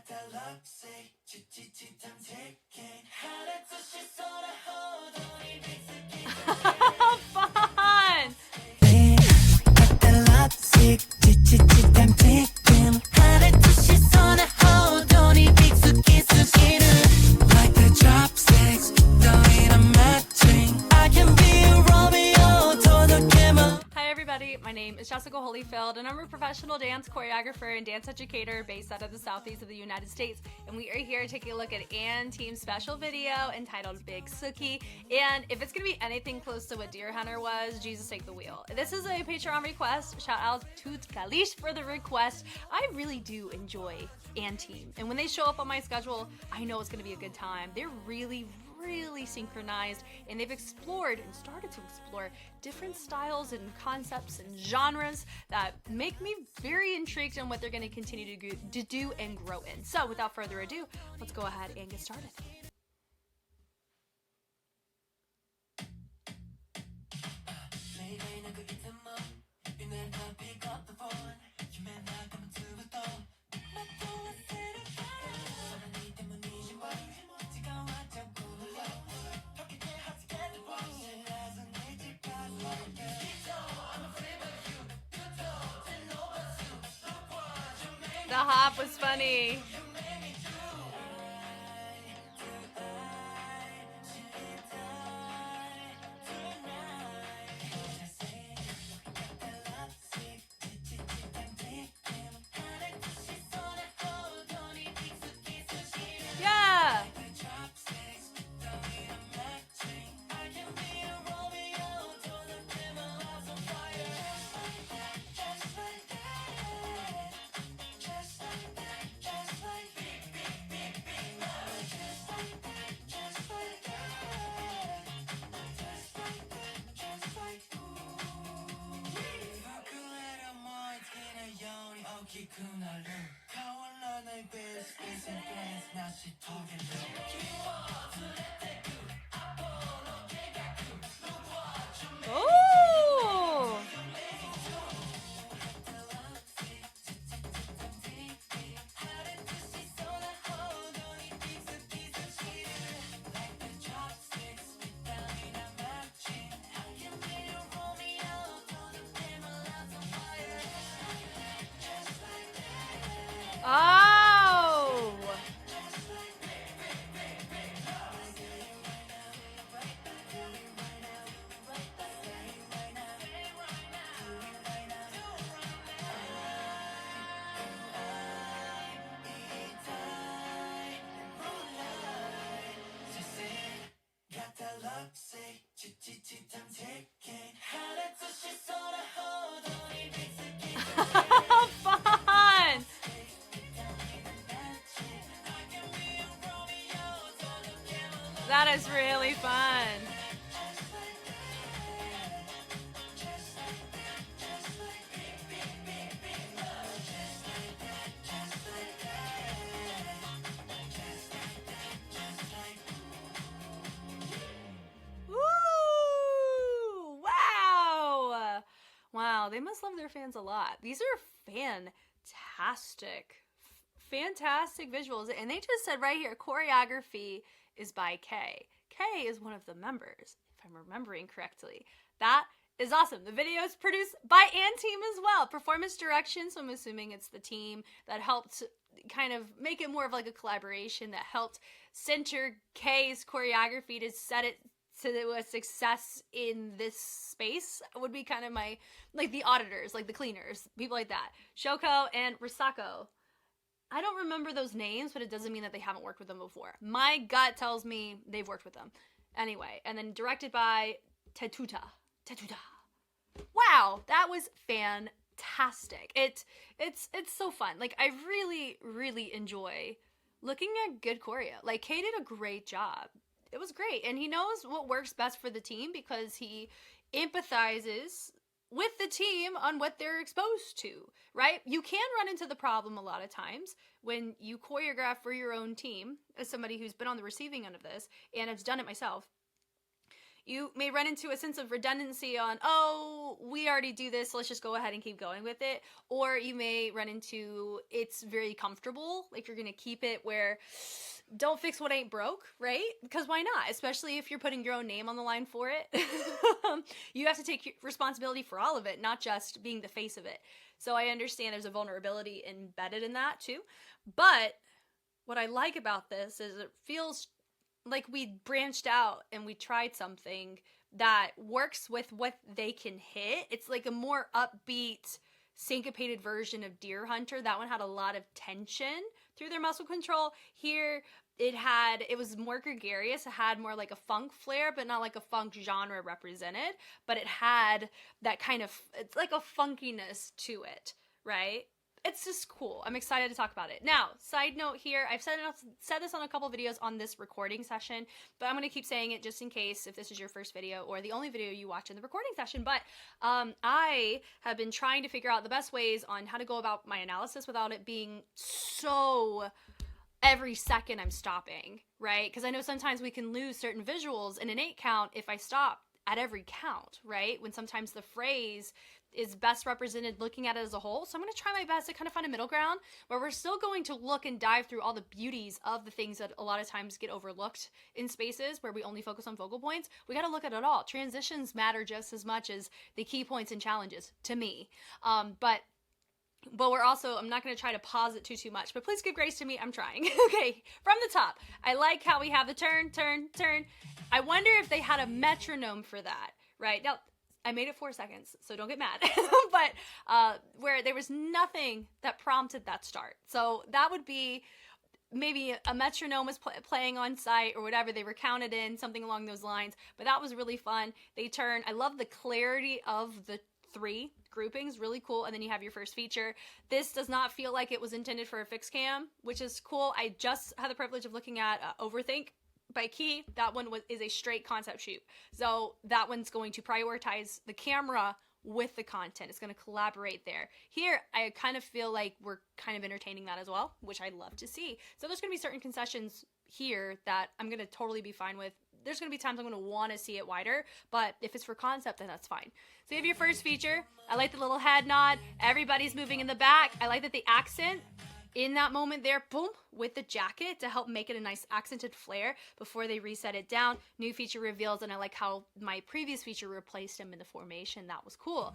Fun! Hi everybody, my name is Jessica Holyfield and I'm a professional dance choreographer and dance educator based out of the southeast of the United States, and we are here taking a look at Team's special video entitled Big Suki. And if it's gonna be anything close to what Deer Hunter was, Jesus take the wheel. This is a Patreon request. Shout out to Kalish for the request. I really do enjoy Team, and when they show up on my schedule, I know it's gonna be a good time. They're really synchronized, and they've explored and started to explore different styles and concepts and genres that make me very intrigued on what they're going to continue to do and grow in. So without further ado, let's go ahead and get started. The hop was funny. Yeah. Oh! Oh! Fun! That is really fun. Woo! Wow! Wow, they must love their fans a lot. These are fantastic visuals, and they just said right here, choreography is by K. K is one of the members, if I'm remembering correctly. That is awesome. The video is produced by Team as well. Performance direction, so I'm assuming it's the team that helped kind of make it more of like a collaboration that helped center K's choreography to set it to a success in this space. Would be kind of my, like the auditors, like the cleaners, people like that. Shoko and Risako. I don't remember those names, but it doesn't mean that they haven't worked with them before. My gut tells me they've worked with them. Anyway, and then directed by Tetuta. Wow, that was fantastic. It's so fun. Like, I really enjoy looking at good choreo. Like, Kay did a great job. It was great, and he knows what works best for the team because he empathizes with the team on what they're exposed to, right? You can run into the problem a lot of times when you choreograph for your own team, as somebody who's been on the receiving end of this, and I've done it myself. you may run into a sense of redundancy on, oh, we already do this, so let's just go ahead and keep going with it. Or you may run into, it's very comfortable, like you're gonna keep it where, don't fix what ain't broke, right? Because why not? Especially if you're putting your own name on the line for it. You have to take responsibility for all of it, not just being the face of it. So I understand there's a vulnerability embedded in that too. But what I like about this is it feels like we branched out and we tried something that works with what they can hit. It's like a more upbeat, syncopated version of Deer Hunter. That one had a lot of tension through their muscle control. Here, it was more gregarious. It had more like a funk flair, but not like a funk genre represented. But it had that kind of, it's like a funkiness to it, right? It's just cool. I'm excited to talk about it. Now, side note here, I've said this on a couple videos on this recording session, but I'm going to keep saying it just in case if this is your first video or the only video you watch in the recording session. But I have been trying to figure out the best ways on how to go about my analysis without it being so every second I'm stopping, right? Because I know sometimes we can lose certain visuals in an 8 count if I stop at every count, right? When sometimes the phrase is best represented looking at it as a whole. So I'm going to try my best to kind of find a middle ground where we're still going to look and dive through all the beauties of the things that a lot of times get overlooked in spaces where we only focus on focal points. We got to look at it all. Transitions matter just as much as the key points and challenges to me. But we're also, I'm not going to try to pause it too much, but please give grace to me. I'm trying. Okay, from the top, I like how we have the turn, turn, turn. I wonder if they had a metronome for that, right? Now, I made it 4 seconds, so don't get mad. But where there was nothing that prompted that start. So that would be maybe a metronome was playing on site or whatever. They were counted in, something along those lines. But that was really fun. They turn. I love the clarity of the 3 groupings, really cool. And then you have your first feature. This does not feel like it was intended for a fixed cam, which is cool. I just had the privilege of looking at Overthink by Key. That one is a straight concept shoot. So that one's going to prioritize the camera with the content. It's going to collaborate there. Here, I kind of feel like we're kind of entertaining that as well, which I'd love to see. So there's going to be certain concessions here that I'm going to totally be fine with. There's going to be times I'm going to want to see it wider, but if it's for concept, then that's fine. So you have your first feature. I like the little head nod. Everybody's moving in the back. I like that the accent in that moment there, boom, with the jacket to help make it a nice accented flare before they reset it down. New feature reveals, and I like how my previous feature replaced him in the formation. That was cool.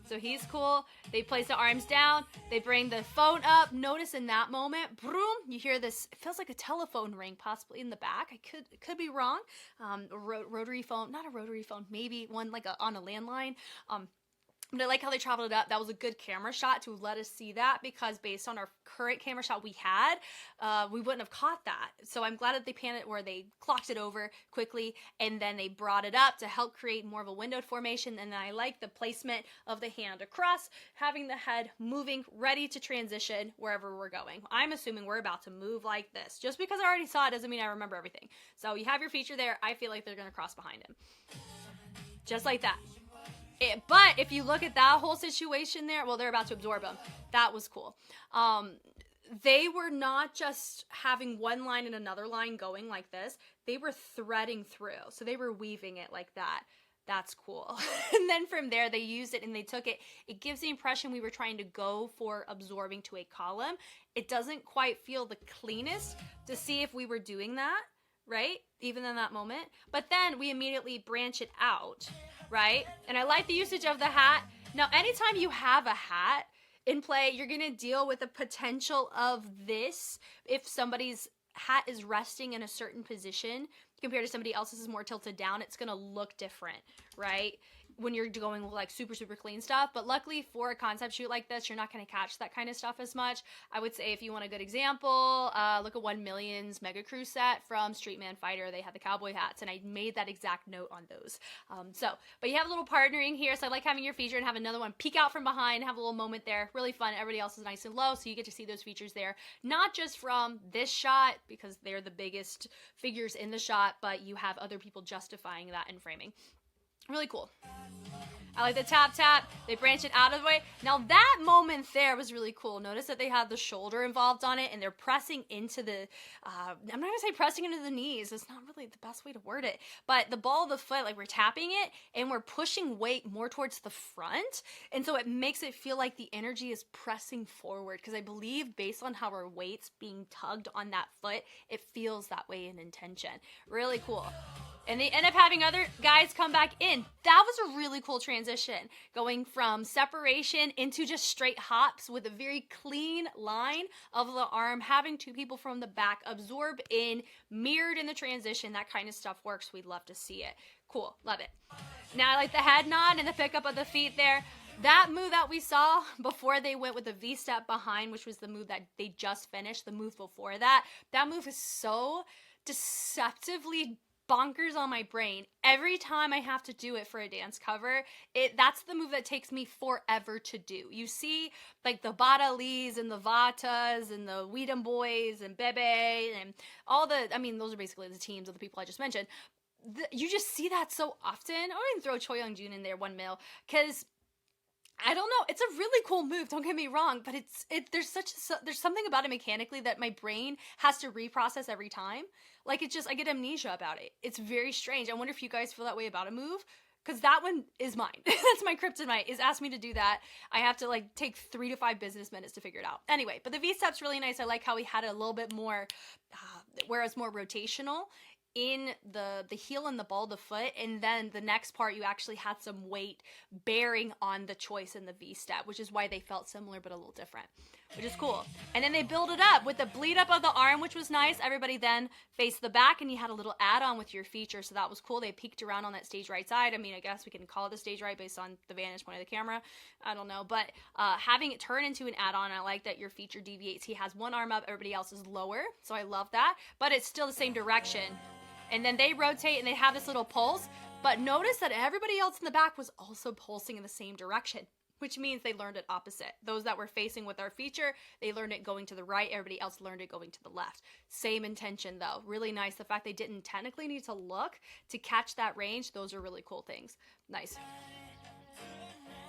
So he's cool. They place the arms down. They bring the phone up. Notice in that moment, boom, you hear this. It feels like a telephone ring, possibly in the back. I could be wrong. Rotary phone, not a rotary phone, maybe one like on a landline. But I like how they traveled it up. That was a good camera shot to let us see that, because based on our current camera shot we had, we wouldn't have caught that. So I'm glad that they panned it where they clocked it over quickly and then they brought it up to help create more of a windowed formation. And then I like the placement of the hand across, having the head moving, ready to transition wherever we're going. I'm assuming we're about to move like this. Just because I already saw it doesn't mean I remember everything. So you have your feature there. I feel like they're going to cross behind him. Just like that. But if you look at that whole situation there, well, they're about to absorb him. That was cool. They were not just having one line and another line going like this. They were threading through. So they were weaving it like that. That's cool. And then from there, they used it and they took it. It gives the impression we were trying to go for absorbing to a column. It doesn't quite feel the cleanest to see if we were doing that, right? Even in that moment. But then we immediately branch it out, right? And I like the usage of the hat. Now, anytime you have a hat in play, you're going to deal with the potential of this. If somebody's hat is resting in a certain position compared to somebody else's is more tilted down, it's going to look different, right? When you're going with like super clean stuff. But luckily for a concept shoot like this, you're not going to catch that kind of stuff as much. I would say if you want a good example, look at 1 Million's Mega Crew set from Street Man Fighter. They had the cowboy hats and I made that exact note on those. But you have a little partnering here. So I like having your feature and have another one peek out from behind, have a little moment there. Really fun. Everybody else is nice and low. So you get to see those features there, not just from this shot because they're the biggest figures in the shot, but you have other people justifying that in framing. Really cool. I like the tap tap. They branch it out of the way. Now that moment there was really cool. Notice that they had the shoulder involved on it and they're pressing into the, I'm not gonna say pressing into the knees. It's not really the best way to word it. But the ball of the foot, like we're tapping it and we're pushing weight more towards the front. And so it makes it feel like the energy is pressing forward. Because I believe based on how our weight's being tugged on that foot, it feels that way in intention. Really cool. And they end up having other guys come back in. That was a really cool transition, going from separation into just straight hops with a very clean line of the arm, having two people from the back absorb in, mirrored in the transition. That kind of stuff works. We'd love to see it. Cool. Love it. Now I like the head nod and the pickup of the feet there. That move that we saw before they went with the V-step behind, which was the move that they just finished, the move before that, that move is so deceptively bonkers on my brain. Every time I have to do it for a dance cover, that's the move that takes me forever to do. You see like the Bada Lees and the Vatas and the Weedham Boys and Bebe and all the, I mean, those are basically the teams of the people I just mentioned. You just see that so often. I would even throw Choi Young-jun in there 1 mil because I don't know. It's a really cool move. Don't get me wrong, but there's something about it mechanically that my brain has to reprocess every time. Like I get amnesia about it. It's very strange. I wonder if you guys feel that way about a move, because that one is mine. That's my kryptonite. Is ask me to do that. I have to like take 3 to 5 business minutes to figure it out. Anyway, but the V-step's really nice. I like how he had it a little bit more, whereas more rotational in the heel and the ball of the foot, and then the next part you actually had some weight bearing on the choice in the V-step, which is why they felt similar but a little different, which is cool. And then they build it up with the bleed up of the arm, which was nice. Everybody then faced the back and you had a little add-on with your feature, so that was cool. They peeked around on that stage right side. I mean, I guess we can call it the stage right based on the vantage point of the camera. I don't know, but having it turn into an add-on, I like that your feature deviates. He has one arm up, everybody else is lower, so I love that, but it's still the same direction. And then they rotate and they have this little pulse, but notice that everybody else in the back was also pulsing in the same direction, which means they learned it opposite. Those that were facing with our feature, they learned it going to the right. Everybody else learned it going to the left. Same intention though. Really nice. The fact they didn't technically need to look to catch that range, those are really cool things. Nice.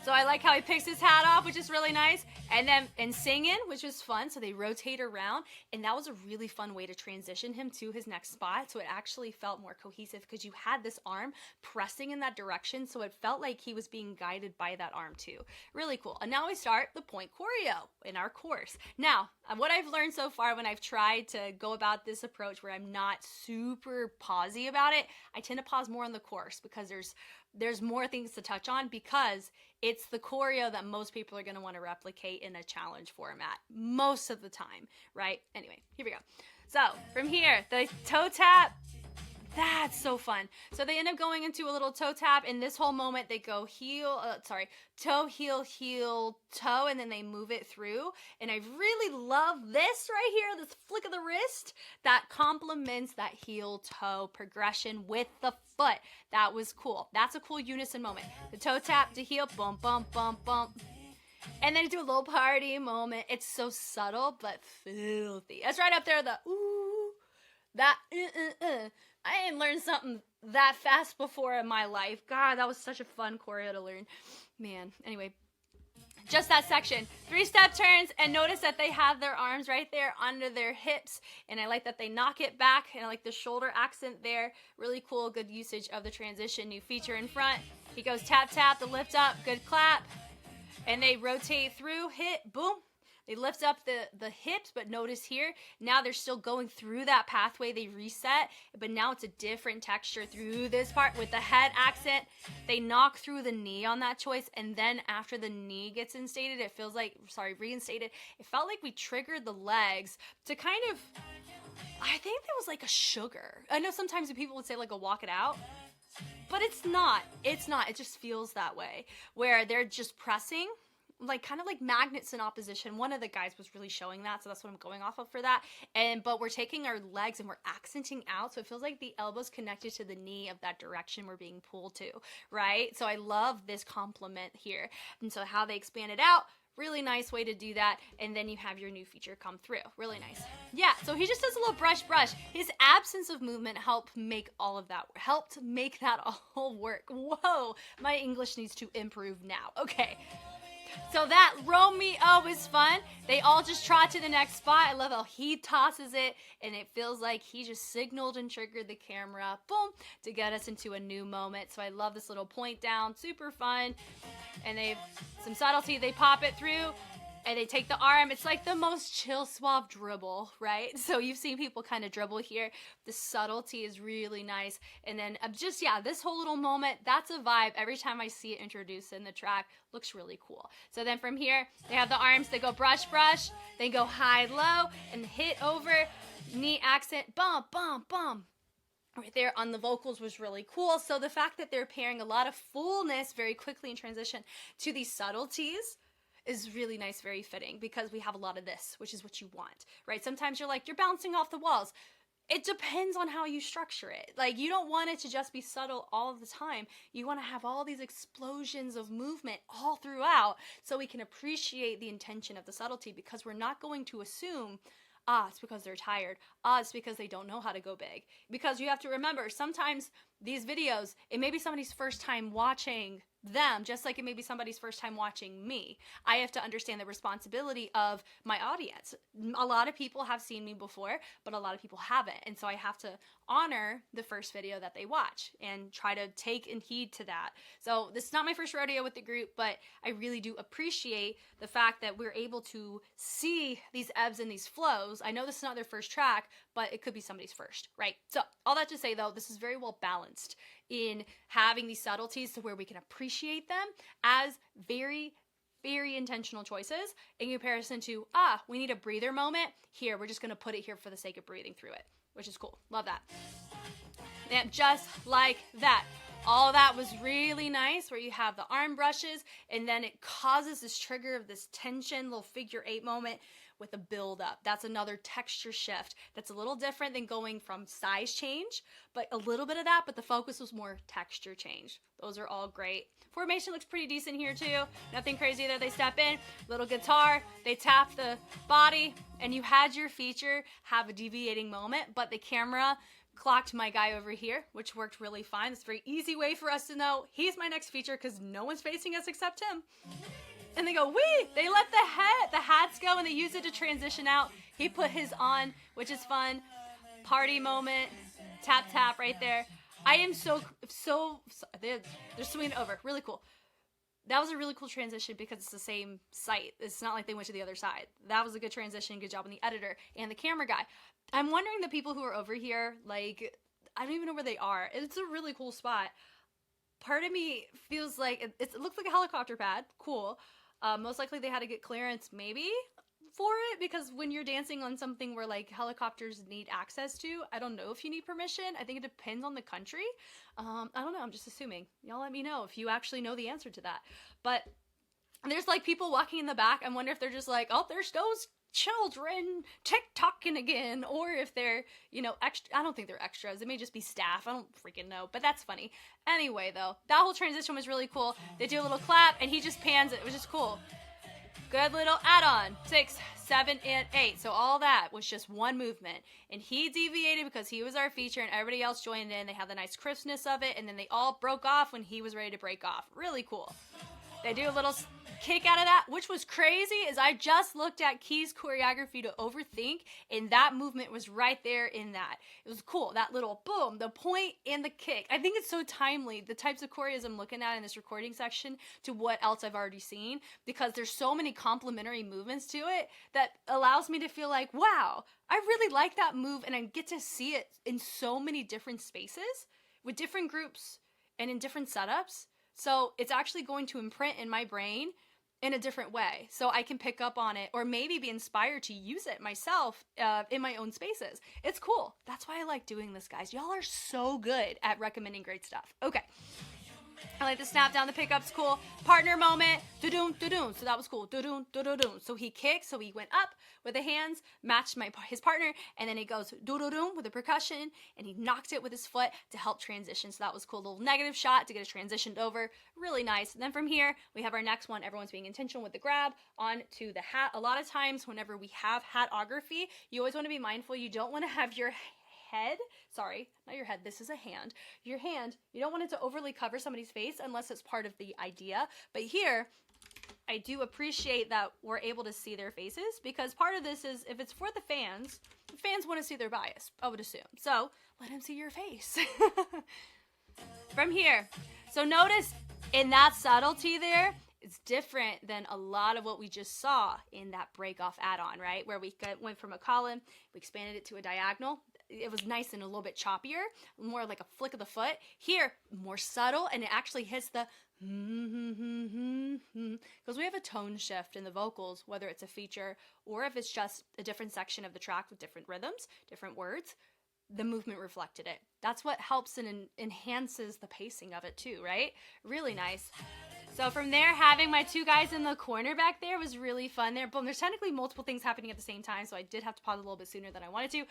So I like how he picks his hat off, which is really nice. And then singing, which was fun. So they rotate around. And that was a really fun way to transition him to his next spot. So it actually felt more cohesive because you had this arm pressing in that direction. So it felt like he was being guided by that arm too. Really cool. And now we start the point choreo in our course. Now, what I've learned so far when I've tried to go about this approach where I'm not super pausey about it, I tend to pause more on the course because there's more things to touch on, because it's the choreo that most people are going to want to replicate in a challenge format most of the time, right? Anyway, here we go. So from here, the toe tap, that's so fun. So they end up going into a little toe tap. In this whole moment, they go toe, heel, heel, toe, and then they move it through. And I really love this right here, this flick of the wrist that complements that heel toe progression with the foot. That was cool. That's a cool unison moment. The toe tap to heel, bump, bump, bump, bump. And then do a little party moment. It's so subtle, but filthy. That's right up there, the ooh, that I ain't learned something that fast before in my life. God, that was such a fun choreo to learn. Man, anyway, just that section. 3-step turns, and notice that they have their arms right there under their hips, and I like that they knock it back, and I like the shoulder accent there. Really cool, good usage of the transition. New feature in front. He goes tap, tap, the lift up, good clap, and they rotate through, hit, boom. They lift up the hips, but notice here, now they're still going through that pathway. They reset, but now it's a different texture through this part with the head accent. They knock through the knee on that choice, and then after the knee gets reinstated, it felt like we triggered the legs to kind of, I think there was like a sugar. I know sometimes people would say like a walk it out, but it's not. It's not. It just feels that way, where they're just pressing, like kind of like magnets in opposition. One of the guys was really showing that, so that's what I'm going off of for that. But we're taking our legs and we're accenting out, so it feels like the elbow's connected to the knee of that direction we're being pulled to, right? So I love this complement here. And so how they expand it out, Really nice way to do that, and then you have your new feature come through. Really nice. Yeah, so he just does a little brush. His absence of movement helped make that all work. Whoa, my English needs to improve now. Okay. So that Romeo is fun. They all just trot to the next spot. I love how he tosses it, and it feels like he just signaled and triggered the camera, boom, to get us into a new moment. So I love this little point down, super fun. And they, some subtlety, they pop it through, and they take the arm. It's like the most chill, suave dribble, right? So you've seen people kind of dribble here. The subtlety is really nice. And then just, yeah, this whole little moment, that's a vibe. Every time I see it introduced in the track, looks really cool. So then from here, they have the arms. They go brush, they go high, low, and hit over, knee accent, bump, bump, bump. Right there on the vocals was really cool. So the fact that they're pairing a lot of fullness very quickly in transition to these subtleties is really nice, very fitting, because we have a lot of this, which is what you want, right? Sometimes you're like, you're bouncing off the walls. It depends on how you structure it. Like, you don't want it to just be subtle all of the time. You want to have all these explosions of movement all throughout so we can appreciate the intention of the subtlety, because we're not going to assume, it's because they're tired. It's because they don't know how to go big. Because you have to remember, sometimes these videos, it may be somebody's first time watching them, just like it may be somebody's first time watching me. I have to understand the responsibility of my audience. A lot of people have seen me before, but a lot of people haven't. And so I have to honor the first video that they watch and try to take and heed to that. So this is not my first rodeo with the group, but I really do appreciate the fact that we're able to see these ebbs and these flows. I know this is not their first track, but it could be somebody's first, right? So all that to say, though, this is very well balanced in having these subtleties to where we can appreciate them as very, very intentional choices in comparison to, we need a breather moment. Here, we're just going to put it here for the sake of breathing through it, which is cool. Love that. And just like that. All that was really nice, where you have the arm brushes, and then it causes this trigger of this tension, little figure 8 moment with a build up. That's another texture shift that's a little different than going from size change, but a little bit of that, but the focus was more texture change. Those are all great. Formation looks pretty decent here too. Nothing crazy there. They step in, little guitar, they tap the body, and you had your feature have a deviating moment, but the camera clocked my guy over here, which worked really fine. It's a very easy way for us to know he's my next feature because no one's facing us except him. And they go, wee! They let the hats go, and they use it to transition out. He put his on, which is fun. Party moment. Tap, tap right there. I am so they're swinging it over. Really cool. That was a really cool transition because it's the same site. It's not like they went to the other side. That was a good transition. Good job on the editor and the camera guy. I'm wondering, the people who are over here, like, I don't even know where they are. It's a really cool spot. Part of me feels like it looks like a helicopter pad. Cool. Most likely they had to get clearance maybe for it, because when you're dancing on something where like helicopters need access to, I don't know if you need permission. I think it depends on the country. I don't know. I'm just assuming. Y'all let me know if you actually know the answer to that. But there's like people walking in the back. I wonder if they're just like, oh, there's those children TikToking again, or if they're, extra. I don't think they're extras. It may just be staff. I don't freaking know, but that's funny. Anyway, though, that whole transition was really cool. They do a little clap, and he just pans it. It was just cool. Good little add-on. 6, 7, and 8. So all that was just one movement. And he deviated because he was our feature, and everybody else joined in. They had the nice crispness of it, and then they all broke off when he was ready to break off. Really cool. They do a little kick out of that, which was crazy, is I just looked at Key's choreography to overthink, and that movement was right there in that. It was cool. That little boom, the point and the kick. I think it's so timely, the types of choreos I'm looking at in this recording section to what else I've already seen, because there's so many complementary movements to it that allows me to feel like, wow, I really like that move, and I get to see it in so many different spaces with different groups and in different setups. So it's actually going to imprint in my brain in a different way, so I can pick up on it or maybe be inspired to use it myself in my own spaces. It's cool. That's why I like doing this, guys. Y'all are so good at recommending great stuff. Okay. I like the snap down, the pickup's cool. Partner moment, do-doon, do-doon. So that was cool, do-doon, do-do-doon. So he kicked, so he went up with the hands, matched his partner, and then he goes do-do-doon with the percussion, and he knocked it with his foot to help transition. So that was cool, little negative shot to get it transitioned over. Really nice. And then from here, we have our next one. Everyone's being intentional with the grab onto the hat. A lot of times, whenever we have hatography, you always want to be mindful. You don't want to have your head, sorry, not your head, this is a hand. Your hand, you don't want it to overly cover somebody's face unless it's part of the idea. But here, I do appreciate that we're able to see their faces, because part of this is, if it's for the fans want to see their bias, I would assume. So let them see your face. From here, so notice in that subtlety there, it's different than a lot of what we just saw in that break off add-on, right? Where we went from a column, we expanded it to a diagonal. It was nice and a little bit choppier, more like a flick of the foot. Here, more subtle, and it actually hits the because we have a tone shift in the vocals, whether it's a feature or if it's just a different section of the track with different rhythms, different words. The movement reflected it. That's what helps and enhances the pacing of it too, right? Really nice. So from there, having my two guys in the corner back there was really fun there. Boom, there's technically multiple things happening at the same time, so I did have to pause a little bit sooner than I wanted to.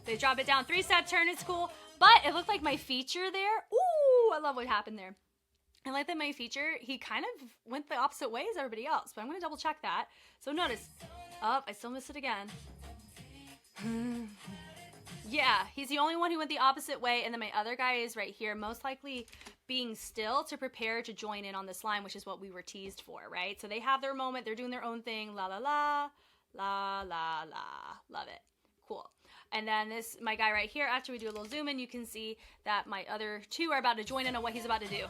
They drop it down, 3-step turn, it's cool. But it looked like my feature there, ooh, I love what happened there. I like that my feature, he kind of went the opposite way as everybody else, but I'm going to double check that. So notice, oh, I still missed it again. Yeah, he's the only one who went the opposite way, and then my other guy is right here, most likely being still to prepare to join in on this line, which is what we were teased for, right? So they have their moment, they're doing their own thing, la la la, la la la, love it, cool. And then this, my guy right here, after we do a little zoom in, you can see that my other two are about to join in on what he's about to do.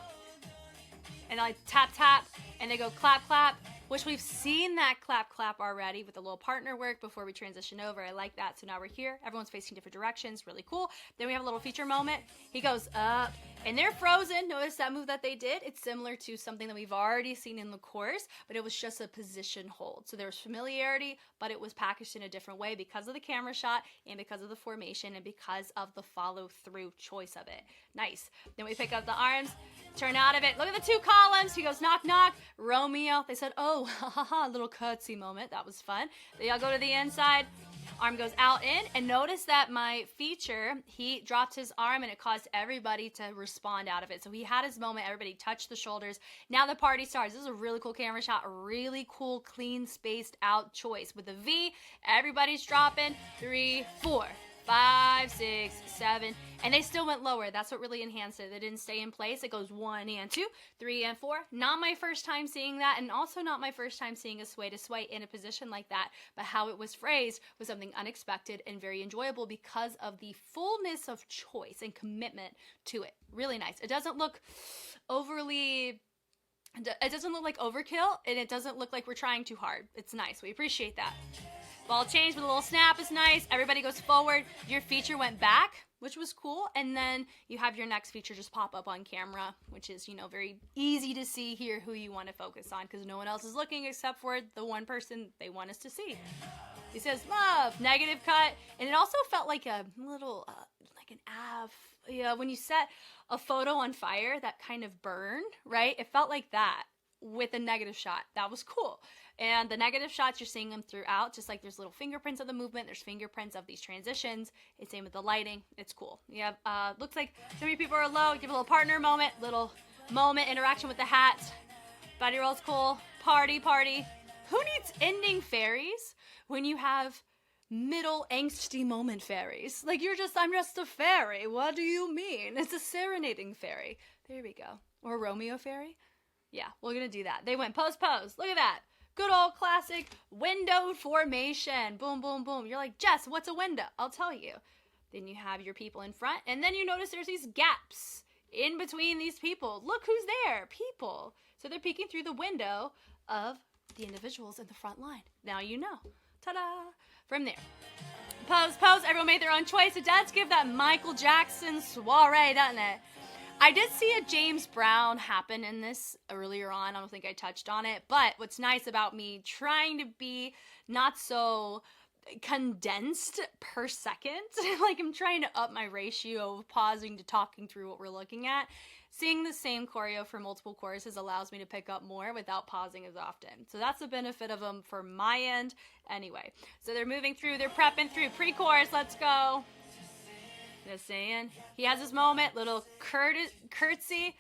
And I tap tap, and they go clap clap, which we've seen that clap clap already with the little partner work before we transition over. I like that. So now we're here. Everyone's facing different directions. Really cool. Then we have a little feature moment. He goes up, and they're frozen. Notice that move that they did. It's similar to something that we've already seen in the course, but it was just a position hold. So there was familiarity, but it was packaged in a different way because of the camera shot and because of the formation and because of the follow-through choice of it. Nice. Then we pick up the arms, turn out of it. Look at the two columns. He goes knock, knock. Romeo. They said, oh, ha, ha, ha, little curtsy moment. That was fun. They all go to the inside. Arm goes out in, and notice that my feature, he dropped his arm and it caused everybody to respond out of it. So he had his moment, everybody touched the shoulders. Now the party starts. This is a really cool camera shot, a really cool, clean, spaced out choice. With the V, everybody's dropping, 3, 4, 5, 6, 7, and they still went lower. That's what really enhanced it. They didn't stay in place. It goes 1 and 2, 3 and 4. Not my first time seeing that, and also not my first time seeing a sway to sway in a position like that, but how it was phrased was something unexpected and very enjoyable because of the fullness of choice and commitment to it. Really nice. It doesn't look overly... It doesn't look like overkill, and it doesn't look like we're trying too hard. It's nice. We appreciate that. Ball change with a little snap is nice. Everybody goes forward. Your feature went back, which was cool. And then you have your next feature just pop up on camera, which is, you know, very easy to see here who you want to focus on because no one else is looking except for the one person they want us to see. He says, love, negative cut. And it also felt like a little, like an av. Yeah, when you set a photo on fire that kind of burned, right? It felt like that with a negative shot. That was cool. And the negative shots, you're seeing them throughout, just like there's little fingerprints of the movement, there's fingerprints of these transitions. It's same with the lighting. It's cool. You have, looks like so many people are low. Give a little partner moment, little moment, interaction with the hat. Body roll's cool. Party, party. Who needs ending fairies when you have middle angsty moment fairies? Like I'm just a fairy. What do you mean? It's a serenading fairy. There we go. Or Romeo fairy. Yeah, we're going to do that. They went pose, pose. Look at that. Good old classic windowed formation. Boom, boom, boom. You're like, Jess, what's a window? I'll tell you. Then you have your people in front, and then you notice there's these gaps in between these people. Look who's there. People. So they're peeking through the window of the individuals in the front line. Now you know. Ta-da. From there. Pose, pose. Everyone made their own choice. It does give that Michael Jackson soiree, doesn't it? I did see a James Brown happen in this earlier on. I don't think I touched on it. But what's nice about me trying to be not so condensed per second. Like I'm trying to up my ratio of pausing to talking through what we're looking at. Seeing the same choreo for multiple choruses allows me to pick up more without pausing as often. So that's the benefit of them for my end. Anyway, so they're moving through, they're prepping through pre-chorus. Let's go. Just saying. He has his moment, little curtsy.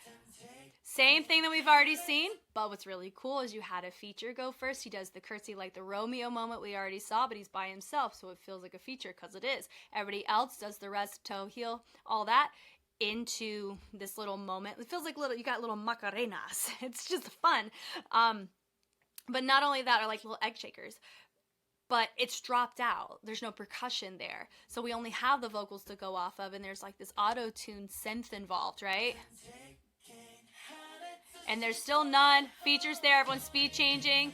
Same thing that we've already seen, but what's really cool is you had a feature go first. He does the curtsy like the Romeo moment we already saw, but he's by himself, so it feels like a feature because it is. Everybody else does the rest, toe, heel, all that into this little moment. It feels like you got little macarenas. It's just fun. But not only that, are like little egg shakers, but it's dropped out. There's no percussion there. So we only have the vocals to go off of, and there's like this auto-tuned synth involved, right? And there's still none. Features there, everyone's speed changing.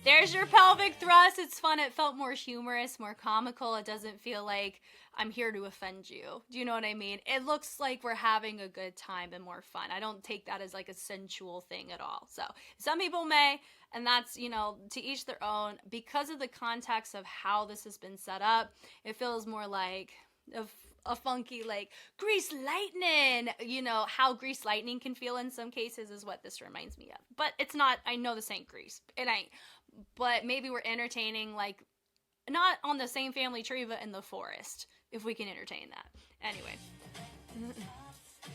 There's your pelvic thrust. It's fun. It felt more humorous, more comical. It doesn't feel like I'm here to offend you. Do you know what I mean? It looks like we're having a good time and more fun. I don't take that as like a sensual thing at all. So some people may, and that's, you know, to each their own. Because of the context of how this has been set up, it feels more like a funky, like, grease lightning. You know, how grease lightning can feel in some cases is what this reminds me of. But it's not, I know this ain't grease. It ain't. But maybe we're entertaining, like, not on the same family tree, but in the forest, if we can entertain that. Anyway.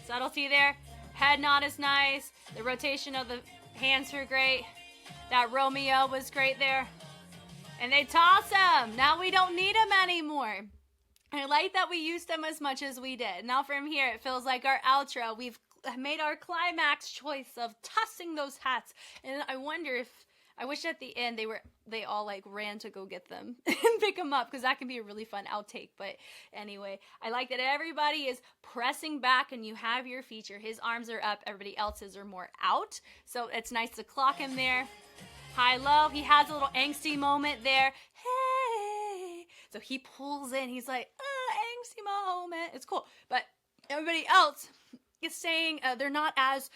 Subtlety there. Head nod is nice. The rotation of the hands were great. That Romeo was great there. And they toss him. Now we don't need him anymore. I like that we used them as much as we did. Now from here, it feels like our outro. We've made our climax choice of tossing those hats. And I wonder if, I wish at the end they all like ran to go get them and pick them up, because that can be a really fun outtake. But anyway, I like that everybody is pressing back and you have your feature. His arms are up, everybody else's are more out. So it's nice to clock him there. High, low, he has a little angsty moment there. Hey! So he pulls in, he's like, angsty moment. It's cool. But everybody else is saying they're not as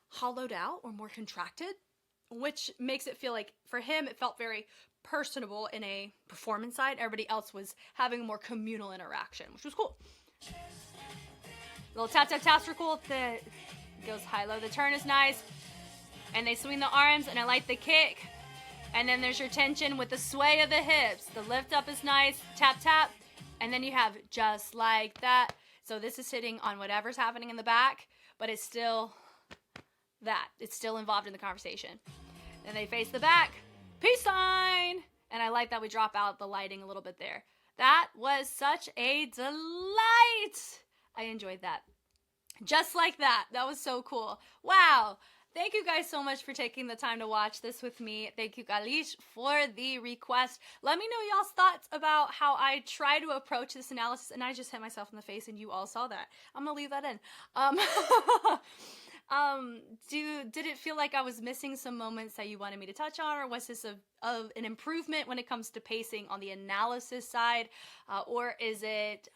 hollowed out or more contracted, which makes it feel like, for him, it felt very personable in a performance side. Everybody else was having a more communal interaction, which was cool. Little taps were cool. It goes high-low. The turn is nice. And they swing the arms, and I like the kick. And then there's your tension with the sway of the hips. The lift up is nice. Tap, tap. And then you have just like that. So this is hitting on whatever's happening in the back, but it's still that. It's still involved in the conversation. Then they face the back. Peace sign. And I like that we drop out the lighting a little bit there. That was such a delight. I enjoyed that. Just like that. That was so cool. Wow. Thank you guys so much for taking the time to watch this with me. Thank you, Galish, for the request. Let me know y'all's thoughts about how I try to approach this analysis. And I just hit myself in the face, and you all saw that. I'm going to leave that in. Did it feel like I was missing some moments that you wanted me to touch on, or was this an improvement when it comes to pacing on the analysis side, or is it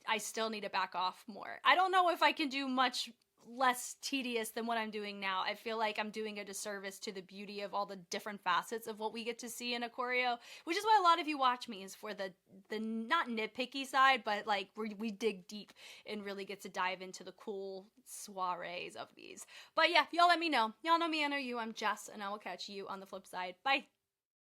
I still need to back off more? I don't know if I can do much less tedious than what I'm doing now. I feel like I'm doing a disservice to the beauty of all the different facets of what we get to see in a choreo, which is why a lot of you watch me, is for the not nitpicky side, but like we dig deep and really get to dive into the cool soirees of these. But yeah, y'all let me know. Y'all know me, I know you. I'm Jess, and I will catch you on the flip side. Bye.